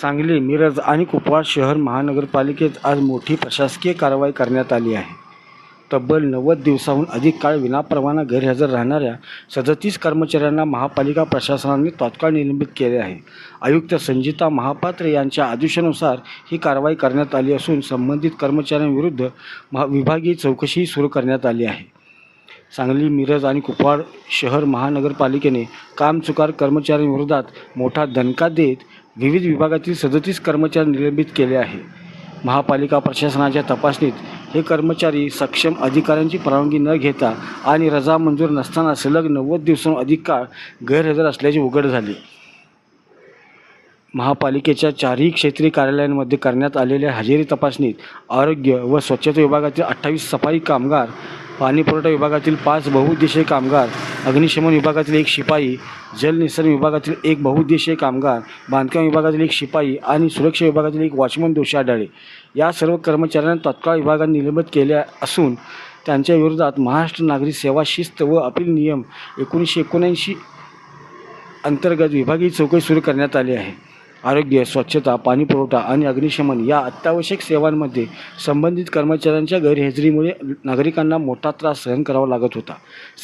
सांगली, मिरज आणि कुपवाड शहर महानगरपालिकेत आज मोठी प्रशासकीय कारवाई करण्यात आली आहे. तब्बल 90 दिवसांहून अधिक काळ विनापरवाना गैरहजर राहणाऱ्या 37 कर्मचाऱ्यांना महापालिका प्रशासनाने तात्काळ निलंबित केले आहे. आयुक्त संजिता महापात्र यांच्या आदेशानुसार ही कारवाई करण्यात आली असून संबंधित कर्मचाऱ्यांविरुद्ध विभागीय चौकशी सुरू करण्यात आली आहे. सांगली, मिरज आणि कुपवाड शहर महानगरपालिकेने कामचुकार कर्मचाऱ्यांविरोधात मोठा दणका देत विविध विभागातील 37 कर्मचारी निलंबित केले आहे. महापालिका प्रशासनाच्या तपासणीत हे कर्मचारी सक्षम अधिकाऱ्यांची परवानगी न घेता आणि रजा मंजूर नसताना सलग 90 दिवसांहून अधिक काळ गैरहजर असल्याचे उघड झाले. महापालिकेच्या 4ही क्षेत्रीय कार्यालयांमध्ये करण्यात आलेल्या हजेरी तपासणीत आरोग्य व स्वच्छता विभागातील 28 सफाई कामगार, पाणीपुरवठा विभागातील 5 बहुउद्देशीय कामगार, अग्निशमन विभागातील 1 शिपाई, जलनिसर्ग विभागातील 1 बहुउद्देशीय कामगार, बांधकाम विभागातील 1 शिपाई आणि सुरक्षा विभागातील 1 वॉचमन दोषी आढळले. या सर्व कर्मचाऱ्यांना तात्काळ विभागाने निलंबित केले असून त्यांच्या विरोधात महाराष्ट्र नागरी सेवा शिस्त व अपील नियम 1979 अंतर्गत विभागीय चौकशी सुरू करण्यात आली आहे. आरोग्य, स्वच्छता, पाणीपुरवठा आणि अग्निशमन या अत्यावश्यक सेवांमध्ये संबंधित कर्मचाऱ्यांच्या गैरहजेरीमुळे नागरिकांना मोठा त्रास सहन करावा लागत होता.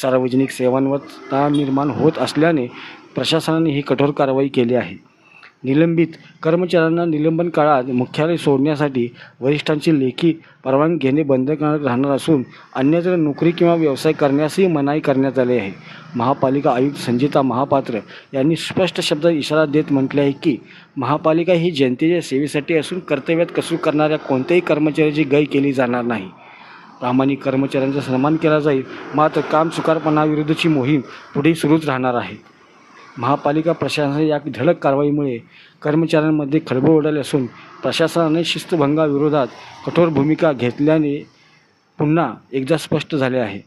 सार्वजनिक सेवांवर ताण निर्माण होत असल्याने प्रशासनाने ही कठोर कारवाई केली आहे. निलंबित कर्मचाऱ्यांना निलंबन काळात मुख्यालय सोडण्यासाठी वरिष्ठांची लेखी परवानगी घेणे बंधनकारक राहणार असून अन्यत्र नोकरी किंवा व्यवसाय करण्यासही मनाई करण्यात आली आहे. महापालिका आयुक्त संजिता महापात्र यांनी स्पष्ट शब्दात इशारा देत म्हटले आहे की महापालिका ही जनतेच्या सेवेसाठी असून कर्तव्यात कसूर करणाऱ्या कोणत्याही कर्मचाऱ्याची गय केली जाणार नाही. प्रामाणिक कर्मचाऱ्यांचा सन्मान केला जाईल, मात्र कामचुकारपणाविरुद्धची मोहीम पुढे सुरूच राहणार आहे. महापालिका प्रशासनाच्या या धडक कारवाईमुळे कर्मचाऱ्यांमध्ये खळबळ उडाली असून प्रशासनाने शिस्तभंगाविरोधात कठोर भूमिका घेतल्याने पुन्हा एकदा स्पष्ट झाले आहे.